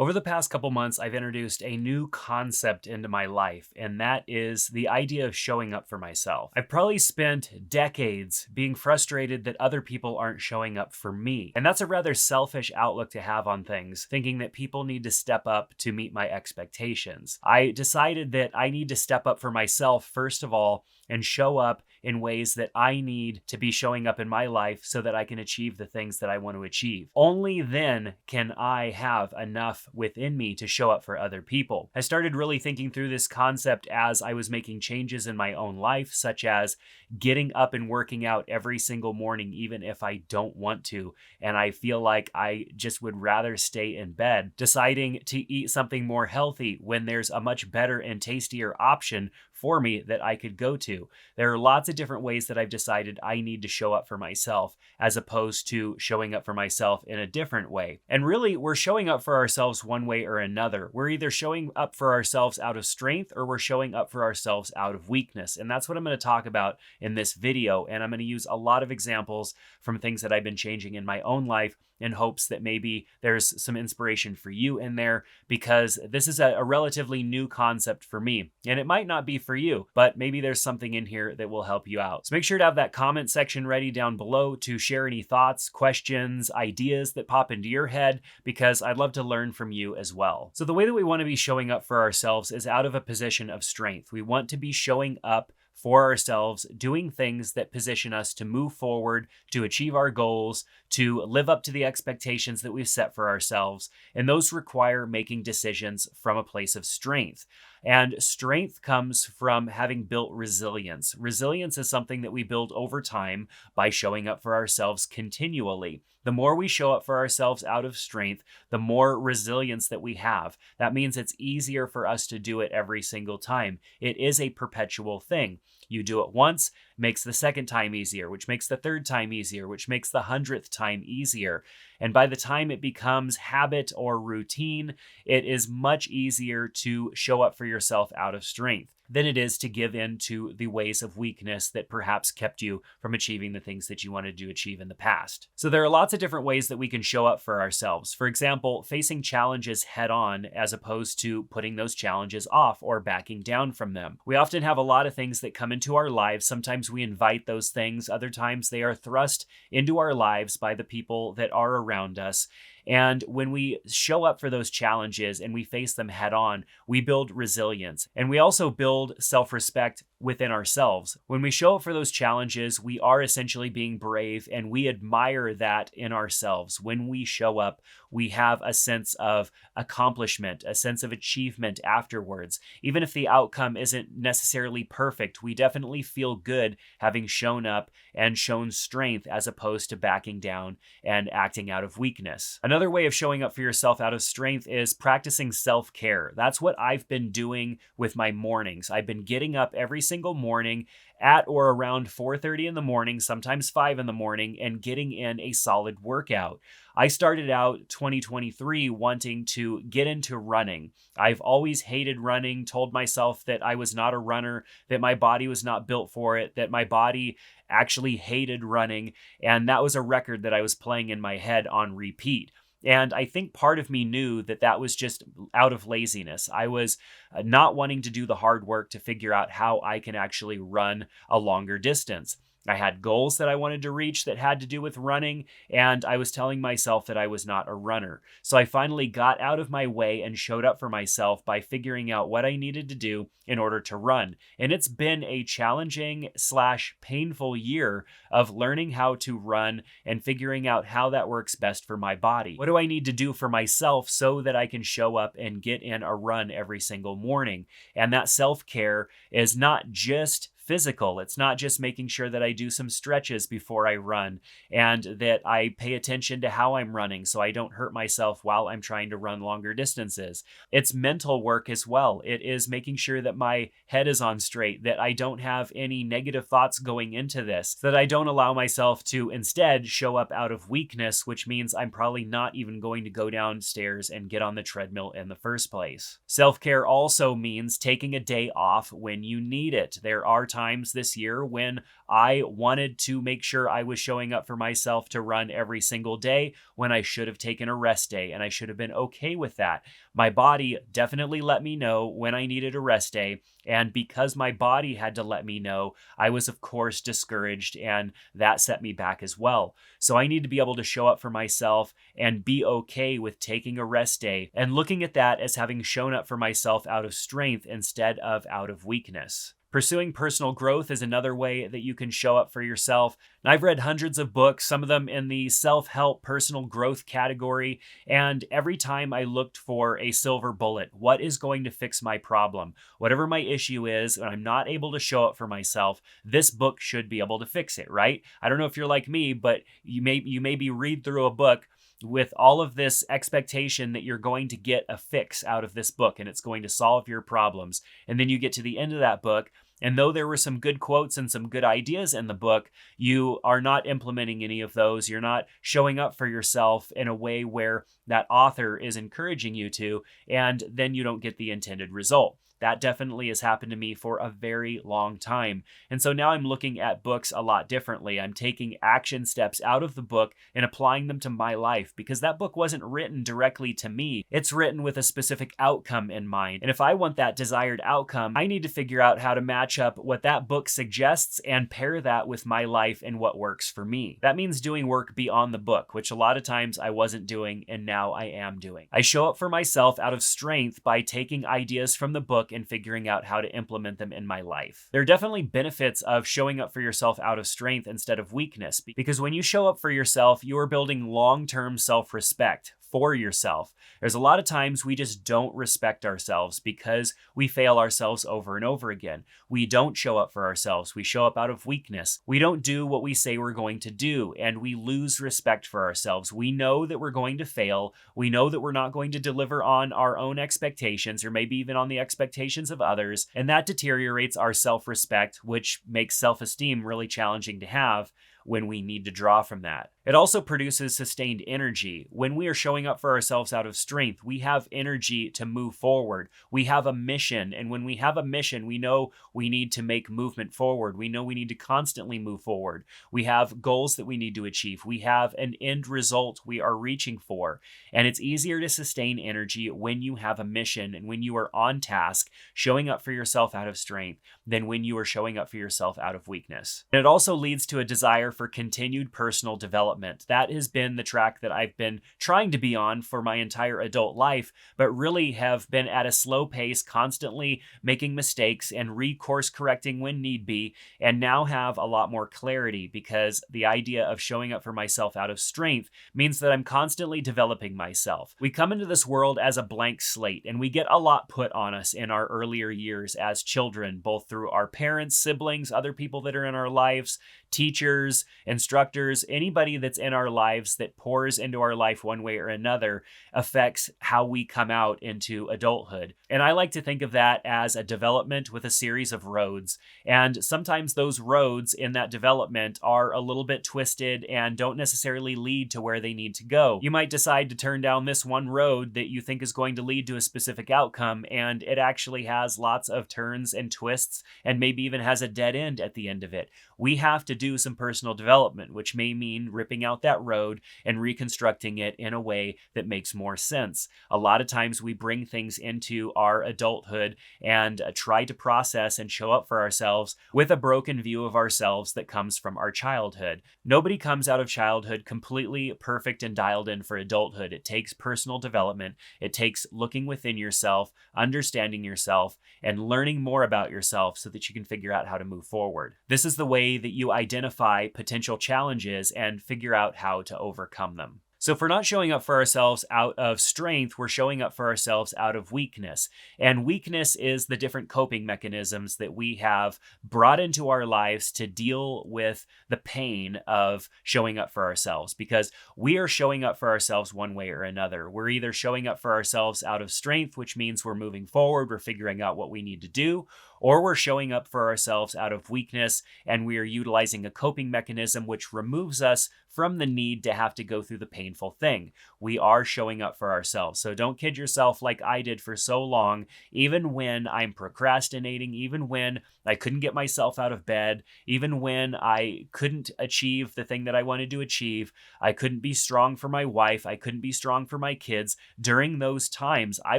Over the past couple months, I've introduced a new concept into my life, and that is the idea of showing up for myself. I've probably spent decades being frustrated that other people aren't showing up for me. And that's a rather selfish outlook to have on things, thinking that people need to step up to meet my expectations. I decided that I need to step up for myself, first of all, and show up in ways that I need to be showing up in my life so that I can achieve the things that I want to achieve. Only then can I have enough within me to show up for other people. I started really thinking through this concept as I was making changes in my own life, such as getting up and working out every single morning, even if I don't want to. And I feel like I just would rather stay in bed, deciding to eat something more healthy when there's a much better and tastier option for me that I could go to. There are lots of different ways that I've decided I need to show up for myself, as opposed to showing up for myself in a different way. And really, we're showing up for ourselves one way or another. We're either showing up for ourselves out of strength or we're showing up for ourselves out of weakness. And that's what I'm going to talk about in this video. And I'm going to use a lot of examples from things that I've been changing in my own life in hopes that maybe there's some inspiration for you in there, because this is a relatively new concept for me. And it might not be for you, but maybe there's something in here that will help you out. So make sure to have that comment section ready down below to share any thoughts, questions, ideas that pop into your head, because I'd love to learn from you as well. So the way that we want to be showing up for ourselves is out of a position of strength. We want to be showing up for ourselves, doing things that position us to move forward, to achieve our goals, to live up to the expectations that we've set for ourselves. And those require making decisions from a place of strength. And strength comes from having built resilience. Resilience is something that we build over time by showing up for ourselves continually. The more we show up for ourselves out of strength, the more resilience that we have. That means it's easier for us to do it every single time. It is a perpetual thing. You do it once, makes the second time easier, which makes the third time easier, which makes the 100th time easier. And by the time it becomes habit or routine, it is much easier to show up for yourself out of strength than it is to give in to the ways of weakness that perhaps kept you from achieving the things that you wanted to achieve in the past. So there are lots of different ways that we can show up for ourselves. For example, facing challenges head on as opposed to putting those challenges off or backing down from them. We often have a lot of things that come into our lives. Sometimes we invite those things. Other times they are thrust into our lives by the people that are around us. And when we show up for those challenges and we face them head on, we build resilience. And we also build self-respect within ourselves. When we show up for those challenges, we are essentially being brave, and we admire that in ourselves. When we show up, we have a sense of accomplishment, a sense of achievement afterwards. Even if the outcome isn't necessarily perfect, we definitely feel good having shown up and shown strength as opposed to backing down and acting out of weakness. Another way of showing up for yourself out of strength is practicing self-care. That's what I've been doing with my mornings. I've been getting up every single morning at or around 4:30 in the morning, sometimes 5 in the morning, and getting in a solid workout. I started out 2023 wanting to get into running. I've always hated running, told myself that I was not a runner, that my body was not built for it, that my body actually hated running, and that was a record that I was playing in my head on repeat. And I think part of me knew that that was just out of laziness. I was not wanting to do the hard work to figure out how I can actually run a longer distance. I had goals that I wanted to reach that had to do with running, and I was telling myself that I was not a runner. So I finally got out of my way and showed up for myself by figuring out what I needed to do in order to run. And it's been a challenging/painful year of learning how to run and figuring out how that works best for my body. What do I need to do for myself so that I can show up and get in a run every single morning? And that self-care is not just physical. It's not just making sure that I do some stretches before I run and that I pay attention to how I'm running so I don't hurt myself while I'm trying to run longer distances. It's mental work as well. It is making sure that my head is on straight, that I don't have any negative thoughts going into this, that I don't allow myself to instead show up out of weakness, which means I'm probably not even going to go downstairs and get on the treadmill in the first place. Self-care also means taking a day off when you need it. There are times times this year when I wanted to make sure I was showing up for myself to run every single day when I should have taken a rest day, and I should have been okay with that. My body definitely let me know when I needed a rest day, and because my body had to let me know, I was, of course, discouraged, and that set me back as well. So I need to be able to show up for myself and be okay with taking a rest day and looking at that as having shown up for myself out of strength instead of out of weakness. Pursuing personal growth is another way that you can show up for yourself. And I've read hundreds of books, some of them in the self-help personal growth category, and every time I looked for a silver bullet, what is going to fix my problem? Whatever my issue is, and I'm not able to show up for myself, this book should be able to fix it, right? I don't know if you're like me, but you maybe read through a book with all of this expectation that you're going to get a fix out of this book and it's going to solve your problems. And then you get to the end of that book, and though there were some good quotes and some good ideas in the book, you are not implementing any of those. You're not showing up for yourself in a way where that author is encouraging you to, and then you don't get the intended result. That definitely has happened to me for a very long time. And so now I'm looking at books a lot differently. I'm taking action steps out of the book and applying them to my life because that book wasn't written directly to me. It's written with a specific outcome in mind. And if I want that desired outcome, I need to figure out how to match up what that book suggests and pair that with my life and what works for me. That means doing work beyond the book, which a lot of times I wasn't doing and now I am doing. I show up for myself out of strength by taking ideas from the book and figuring out how to implement them in my life. There are definitely benefits of showing up for yourself out of strength instead of weakness, because when you show up for yourself, you are building long-term self-respect for yourself. There's a lot of times we just don't respect ourselves because we fail ourselves over and over again. We don't show up for ourselves. We show up out of weakness. We don't do what we say we're going to do, and we lose respect for ourselves. We know that we're going to fail. We know that we're not going to deliver on our own expectations or maybe even on the expectations of others, and that deteriorates our self-respect, which makes self-esteem really challenging to have when we need to draw from that. It also produces sustained energy. When we are showing up for ourselves out of strength, we have energy to move forward. We have a mission, and when we have a mission, we know we need to make movement forward. We know we need to constantly move forward. We have goals that we need to achieve. We have an end result we are reaching for, and it's easier to sustain energy when you have a mission and when you are on task, showing up for yourself out of strength, than when you are showing up for yourself out of weakness. And it also leads to a desire for continued personal development. That has been the track that I've been trying to be on for my entire adult life, but really have been at a slow pace, constantly making mistakes and recourse correcting when need be, and now have a lot more clarity because the idea of showing up for myself out of strength means that I'm constantly developing myself. We come into this world as a blank slate, and we get a lot put on us in our earlier years as children, both through our parents, siblings, other people that are in our lives, teachers, instructors, anybody that's in our lives that pours into our life one way or another affects how we come out into adulthood. And I like to think of that as a development with a series of roads. And sometimes those roads in that development are a little bit twisted and don't necessarily lead to where they need to go. You might decide to turn down this one road that you think is going to lead to a specific outcome, and it actually has lots of turns and twists and maybe even has a dead end at the end of it. We have to do some personal development, which may mean ripping out that road and reconstructing it in a way that makes more sense. A lot of times we bring things into our adulthood and try to process and show up for ourselves with a broken view of ourselves that comes from our childhood. Nobody comes out of childhood completely perfect and dialed in for adulthood. It takes personal development. It takes looking within yourself, understanding yourself, and learning more about yourself so that you can figure out how to move forward. This is the way that you identify potential challenges and figure out how to overcome them. So if we're not showing up for ourselves out of strength, we're showing up for ourselves out of weakness. And weakness is the different coping mechanisms that we have brought into our lives to deal with the pain of showing up for ourselves, because we are showing up for ourselves one way or another. We're either showing up for ourselves out of strength, which means we're moving forward, we're figuring out what we need to do, or we're showing up for ourselves out of weakness and we are utilizing a coping mechanism which removes us from the need to have to go through the painful thing. We are showing up for ourselves. So don't kid yourself like I did for so long, even when I'm procrastinating, even when I couldn't get myself out of bed, even when I couldn't achieve the thing that I wanted to achieve. I couldn't be strong for my wife. I couldn't be strong for my kids. During those times, I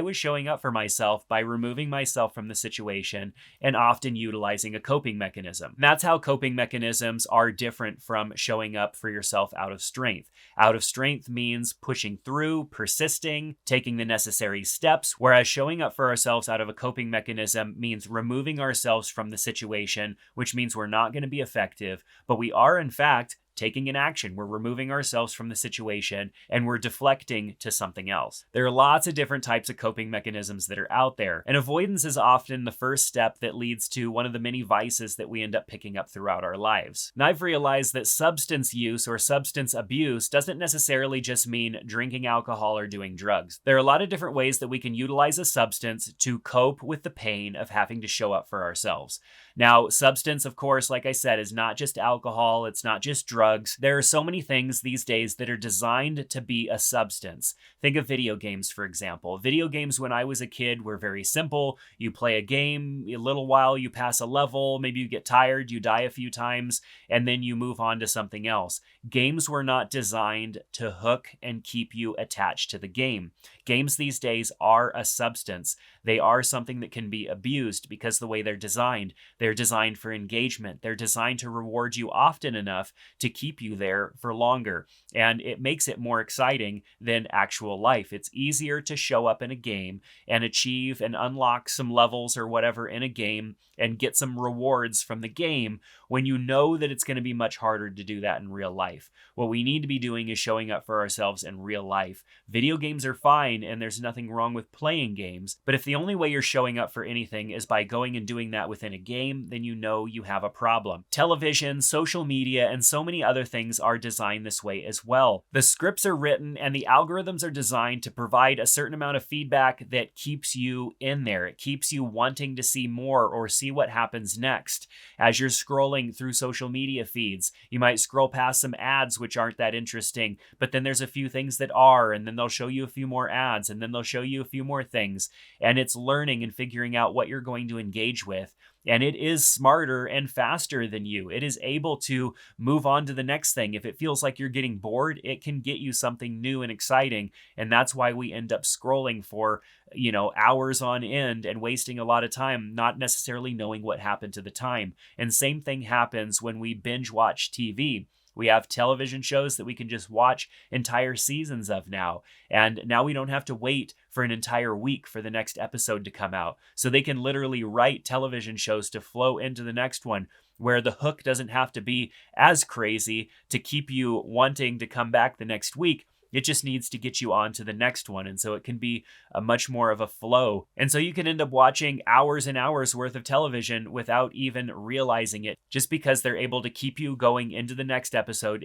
was showing up for myself by removing myself from the situation and often utilizing a coping mechanism. And that's how coping mechanisms are different from showing up for yourself out of strength. Out of strength means pushing through, persisting, taking the necessary steps, whereas showing up for ourselves out of a coping mechanism means removing ourselves from the situation, which means we're not going to be effective, but we are, in fact, taking an action. We're removing ourselves from the situation and we're deflecting to something else. There are lots of different types of coping mechanisms that are out there, and avoidance is often the first step that leads to one of the many vices that we end up picking up throughout our lives. And I've realized that substance use or substance abuse doesn't necessarily just mean drinking alcohol or doing drugs. There are a lot of different ways that we can utilize a substance to cope with the pain of having to show up for ourselves. Now, substance, of course, like I said, is not just alcohol, it's not just drugs. There are so many things these days that are designed to be a substance. Think of video games, for example. Video games when I was a kid were very simple. You play a game, a little while, you pass a level, maybe you get tired, you die a few times, and then you move on to something else. Games were not designed to hook and keep you attached to the game. Games these days are a substance. They are something that can be abused because the way they're designed for engagement. They're designed to reward you often enough to keep you there for longer. And it makes it more exciting than actual life. It's easier to show up in a game and achieve and unlock some levels or whatever in a game and get some rewards from the game when you know that it's going to be much harder to do that in real life. What we need to be doing is showing up for ourselves in real life. Video games are fine and there's nothing wrong with playing games, but if the only way you're showing up for anything is by going and doing that within a game, then you know you have a problem. Television, social media, and so many other things are designed this way as well. The scripts are written and the algorithms are designed to provide a certain amount of feedback that keeps you in there. It keeps you wanting to see more or see what happens next. As you're scrolling through social media feeds, you might scroll past some ads which aren't that interesting, but then there's a few things that are, and then they'll show you a few more ads, and then they'll show you a few more things, and it's learning and figuring out what you're going to engage with. And it is smarter and faster than you. It is able to move on to the next thing. If it feels like you're getting bored, it can get you something new and exciting. And that's why we end up scrolling for, hours on end and wasting a lot of time, not necessarily knowing what happened to the time. And same thing happens when we binge watch TV. We have television shows that we can just watch entire seasons of now. And now we don't have to wait for an entire week for the next episode to come out. So they can literally write television shows to flow into the next one, where the hook doesn't have to be as crazy to keep you wanting to come back the next week. It just needs to get you on to the next one. And so it can be a much more of a flow. And so you can end up watching hours and hours worth of television without even realizing it, just because they're able to keep you going into the next episode,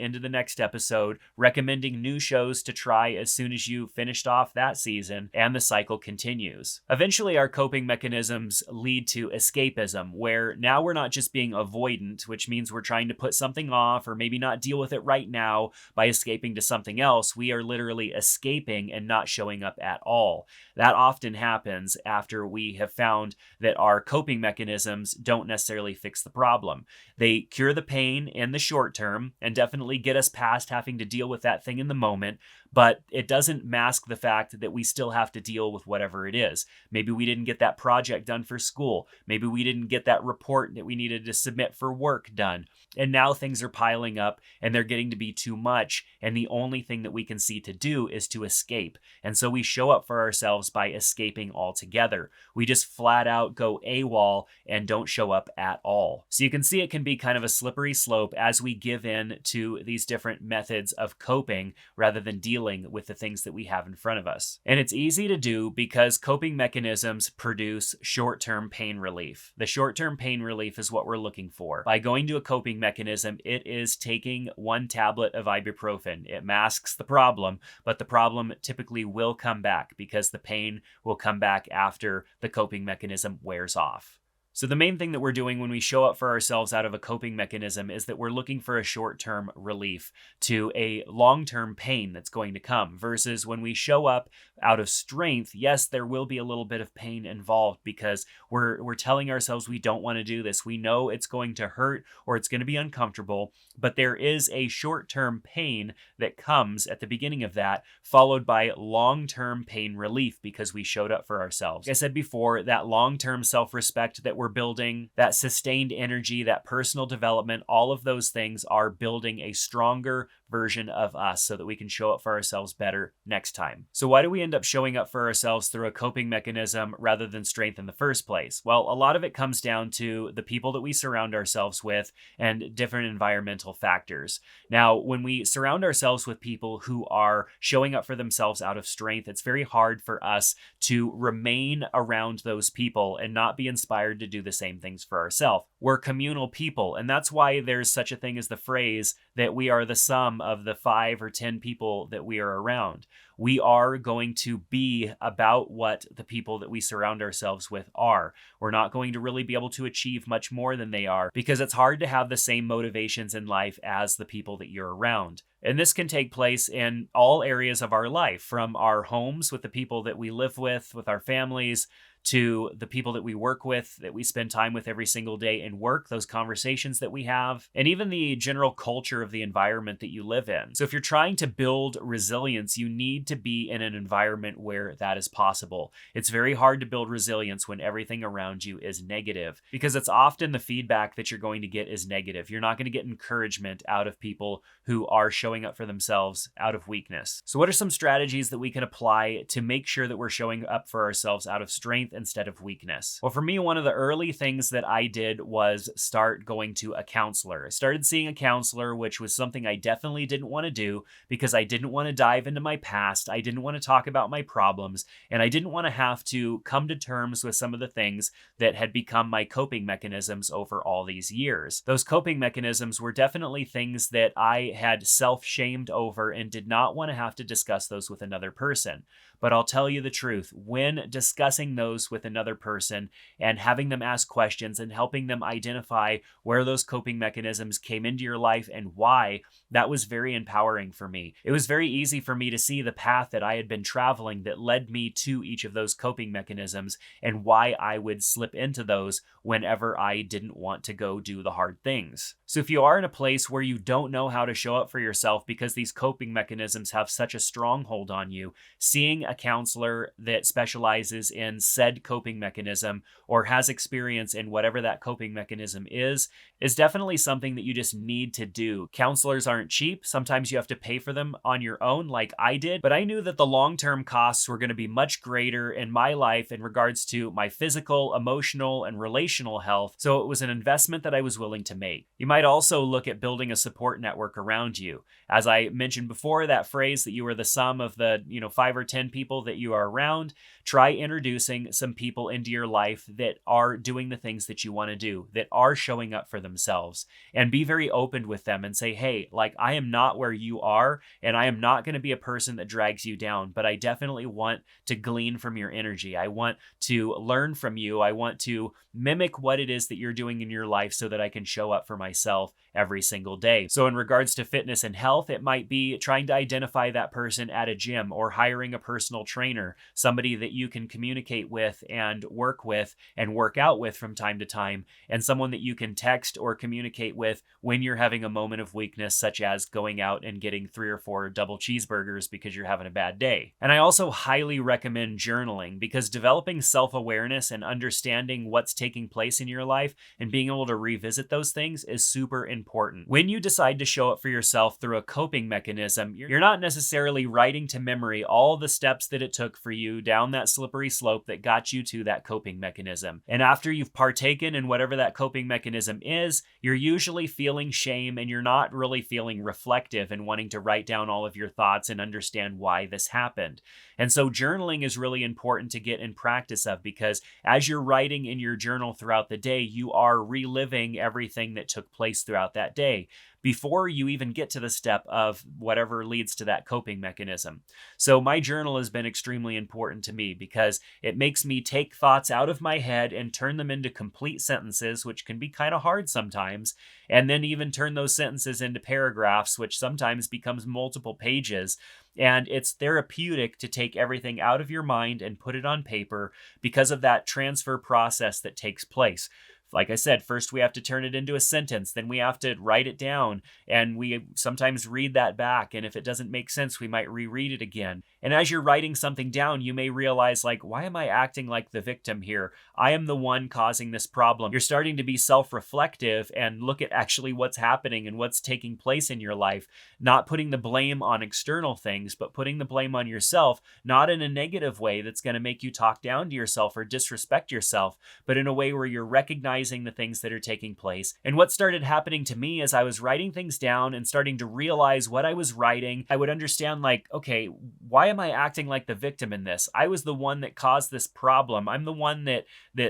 recommending new shows to try as soon as you finished off that season, and the cycle continues. Eventually, our coping mechanisms lead to escapism, where now we're not just being avoidant, which means we're trying to put something off or maybe not deal with it right now by escaping to something else. We are literally escaping and not showing up at all. That often happens after we have found that our coping mechanisms don't necessarily fix the problem. They cure the pain in the short term and definitely get us past having to deal with that thing in the moment, but it doesn't mask the fact that we still have to deal with whatever it is. Maybe we didn't get that project done for school. Maybe we didn't get that report that we needed to submit for work done. And now things are piling up and they're getting to be too much. And the only thing that we can see to do is to escape. And so we show up for ourselves by escaping altogether. We just flat out go AWOL and don't show up at all. So you can see it can be kind of a slippery slope as we give in to these different methods of coping rather than dealing with the things that we have in front of us. And it's easy to do because coping mechanisms produce short-term pain relief. The short-term pain relief is what we're looking for. By going to a coping mechanism, it is taking one tablet of ibuprofen. It masks the problem, but the problem typically will come back because the pain will come back after the coping mechanism wears off. So the main thing that we're doing when we show up for ourselves out of a coping mechanism is that we're looking for a short-term relief to a long-term pain that's going to come, versus when we show up out of strength, yes, there will be a little bit of pain involved because we're telling ourselves we don't want to do this. We know it's going to hurt or it's going to be uncomfortable, but there is a short-term pain that comes at the beginning of that, followed by long-term pain relief because we showed up for ourselves. Like I said before, that long-term self-respect that we're building, that sustained energy, that personal development, all of those things are building a stronger version of us so that we can show up for ourselves better next time. So why do we end up showing up for ourselves through a coping mechanism rather than strength in the first place? Well, a lot of it comes down to the people that we surround ourselves with and different environmental factors. Now, when we surround ourselves with people who are showing up for themselves out of strength, it's very hard for us to remain around those people and not be inspired to do the same things for ourselves. We're communal people, and that's why there's such a thing as the phrase that we are the sum of the 5 or 10 people that we are around. We are going to be about what the people that we surround ourselves with are. We're not going to really be able to achieve much more than they are because it's hard to have the same motivations in life as the people that you're around. And this can take place in all areas of our life, from our homes with the people that we live with our families, to the people that we work with, that we spend time with every single day in work, those conversations that we have, and even the general culture of the environment that you live in. So if you're trying to build resilience, you need to be in an environment where that is possible. It's very hard to build resilience when everything around you is negative, because it's often the feedback that you're going to get is negative. You're not going to get encouragement out of people who are showing up for themselves out of weakness. So what are some strategies that we can apply to make sure that we're showing up for ourselves out of strength instead of weakness? Well, for me, one of the early things that I did was start going to a counselor. I started seeing a counselor, which was something I definitely didn't want to do because I didn't want to dive into my past. I didn't want to talk about my problems, and I didn't want to have to come to terms with some of the things that had become my coping mechanisms over all these years. Those coping mechanisms were definitely things that I had self-shamed over and did not want to have to discuss those with another person. But I'll tell you the truth, when discussing those with another person and having them ask questions and helping them identify where those coping mechanisms came into your life and why, that was very empowering for me. It was very easy for me to see the path that I had been traveling that led me to each of those coping mechanisms and why I would slip into those whenever I didn't want to go do the hard things. So if you are in a place where you don't know how to show up for yourself because these coping mechanisms have such a stronghold on you, seeing a counselor that specializes in said coping mechanism or has experience in whatever that coping mechanism is definitely something that you just need to do. Counselors aren't cheap. Sometimes you have to pay for them on your own, like I did, but I knew that the long-term costs were going to be much greater in my life in regards to my physical, emotional, and relational health, so it was an investment that I was willing to make. You might also look at building a support network around you. As I mentioned before, that phrase that you are the sum of the 5 or 10 people that you are around, try introducing some people into your life that are doing the things that you want to do, that are showing up for themselves, and be very open with them and say, hey, like, I am not where you are, and I am not going to be a person that drags you down, but I definitely want to glean from your energy. I want to learn from you. I want to mimic what it is that you're doing in your life so that I can show up for myself every single day. So in regards to fitness and health, it might be trying to identify that person at a gym or hiring a personal trainer, somebody that you can communicate with and work out with from time to time, and someone that you can text or communicate with when you're having a moment of weakness, such as going out and getting 3 or 4 double cheeseburgers because you're having a bad day. And I also highly recommend journaling, because developing self-awareness and understanding what's taking place in your life and being able to revisit those things is super important. When you decide to show up for yourself through a coping mechanism, you're not necessarily writing to memory all the steps that it took for you down that slippery slope that got you to that coping mechanism. And after you've partaken in whatever that coping mechanism is, you're usually feeling shame and you're not really feeling reflective and wanting to write down all of your thoughts and understand why this happened. And so journaling is really important to get in practice of, because as you're writing in your journal throughout the day, you are reliving everything that took place throughout that day before you even get to the step of whatever leads to that coping mechanism. So my journal has been extremely important to me because it makes me take thoughts out of my head and turn them into complete sentences, which can be kind of hard sometimes, and then even turn those sentences into paragraphs, which sometimes becomes multiple pages. And it's therapeutic to take everything out of your mind and put it on paper because of that transfer process that takes place. Like I said, first we have to turn it into a sentence, then we have to write it down, and we sometimes read that back, and if it doesn't make sense, we might reread it again. And as you're writing something down, you may realize, like, why am I acting like the victim here? I am the one causing this problem. You're starting to be self-reflective and look at actually what's happening and what's taking place in your life, not putting the blame on external things, but putting the blame on yourself, not in a negative way that's going to make you talk down to yourself or disrespect yourself, but in a way where you're recognizing the things that are taking place. And what started happening to me as I was writing things down and starting to realize what I was writing, I would understand, like, okay, why am I acting like the victim in this? I was the one that caused this problem. I'm the one that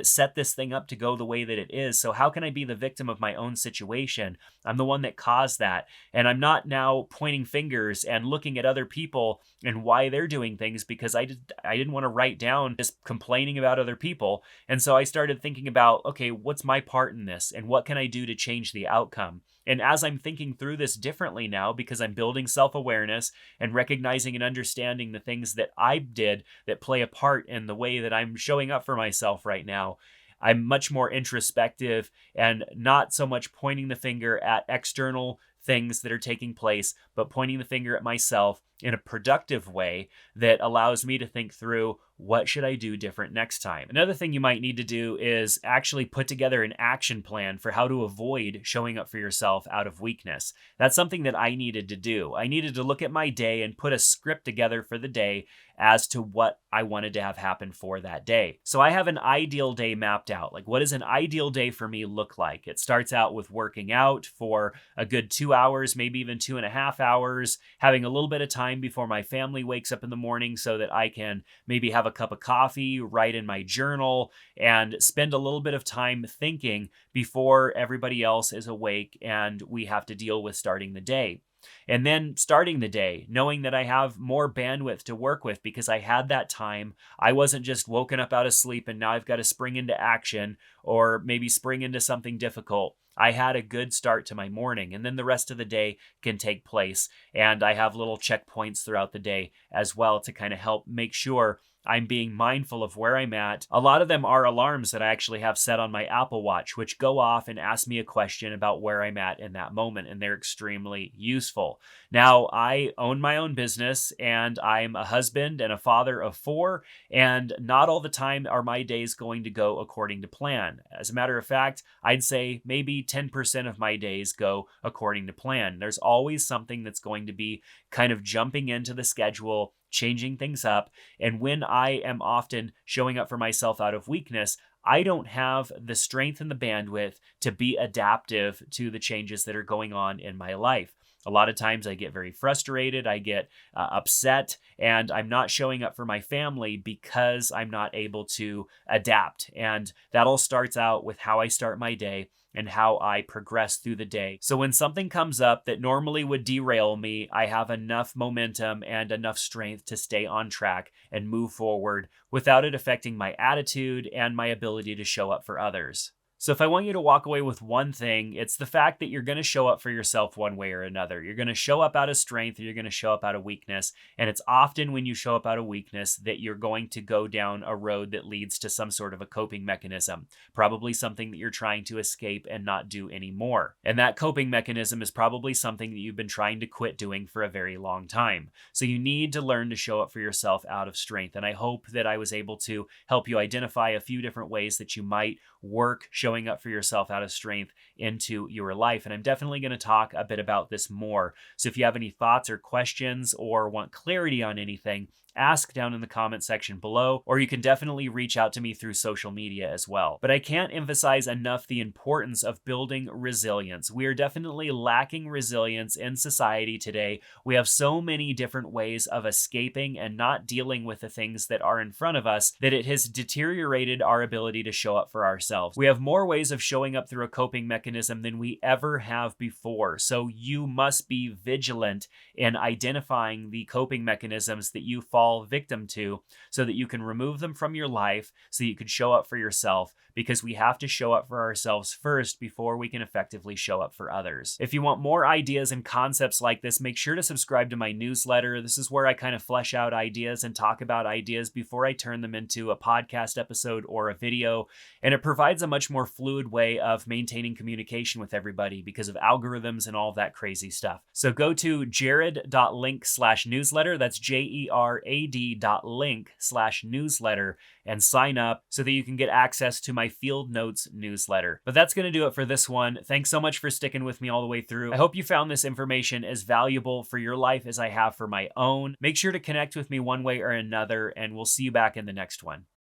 set this thing up to go the way that it is. So how can I be the victim of my own situation? I'm the one that caused that. And I'm not now pointing fingers and looking at other people and why they're doing things because I didn't want to write down just complaining about other people. And so I started thinking about, okay, what's my part in this and what can I do to change the outcome? And as I'm thinking through this differently now, because I'm building self-awareness and recognizing and understanding the things that I did that play a part in the way that I'm showing up for myself right now, I'm much more introspective and not so much pointing the finger at external things that are taking place, but pointing the finger at myself in a productive way that allows me to think through, what should I do different next time? Another thing you might need to do is actually put together an action plan for how to avoid showing up for yourself out of weakness. That's something that I needed to do. I needed to look at my day and put a script together for the day as to what I wanted to have happen for that day. So I have an ideal day mapped out. Like, what does an ideal day for me look like? It starts out with working out for a good 2 hours, maybe even 2.5 hours, having a little bit of time before my family wakes up in the morning so that I can maybe have a cup of coffee, write in my journal, and spend a little bit of time thinking before everybody else is awake and we have to deal with starting the day. And then starting the day, knowing that I have more bandwidth to work with because I had that time. I wasn't just woken up out of sleep and now I've got to spring into action or maybe spring into something difficult. I had a good start to my morning, and then the rest of the day can take place. And I have little checkpoints throughout the day as well to kind of help make sure I'm being mindful of where I'm at. A lot of them are alarms that I actually have set on my Apple Watch, which go off and ask me a question about where I'm at in that moment, and they're extremely useful. Now, I own my own business, and I'm a husband and a father of 4, and not all the time are my days going to go according to plan. As a matter of fact, I'd say maybe 10% of my days go according to plan. There's always something that's going to be kind of jumping into the schedule, changing things up. And when I am often showing up for myself out of weakness, I don't have the strength and the bandwidth to be adaptive to the changes that are going on in my life. A lot of times I get very frustrated, I get upset, and I'm not showing up for my family because I'm not able to adapt. And that all starts out with how I start my day and how I progress through the day. So when something comes up that normally would derail me, I have enough momentum and enough strength to stay on track and move forward without it affecting my attitude and my ability to show up for others. So if I want you to walk away with one thing, it's the fact that you're going to show up for yourself one way or another. You're going to show up out of strength or you're going to show up out of weakness. And it's often when you show up out of weakness that you're going to go down a road that leads to some sort of a coping mechanism, probably something that you're trying to escape and not do anymore. And that coping mechanism is probably something that you've been trying to quit doing for a very long time. So you need to learn to show up for yourself out of strength. And I hope that I was able to help you identify a few different ways that you might work showing up for yourself out of strength into your life. And I'm definitely going to talk a bit about this more. So if you have any thoughts or questions or want clarity on anything, ask down in the comment section below, or you can definitely reach out to me through social media as well. But I can't emphasize enough the importance of building resilience. We are definitely lacking resilience in society today. We have so many different ways of escaping and not dealing with the things that are in front of us that it has deteriorated our ability to show up for ourselves. We have more ways of showing up through a coping mechanism than we ever have before. So you must be vigilant in identifying the coping mechanisms that you fall victim to so that you can remove them from your life so that you can show up for yourself, because we have to show up for ourselves first before we can effectively show up for others. If you want more ideas and concepts like this, make sure to subscribe to my newsletter. This is where I kind of flesh out ideas and talk about ideas before I turn them into a podcast episode or a video. And it provides a much more fluid way of maintaining communication with everybody because of algorithms and all that crazy stuff. So go to jared.link/newsletter. That's JERAD.link/newsletter and sign up so that you can get access to my Field Notes newsletter. But that's going to do it for this one. Thanks so much for sticking with me all the way through. I hope you found this information as valuable for your life as I have for my own. Make sure to connect with me one way or another, and we'll see you back in the next one.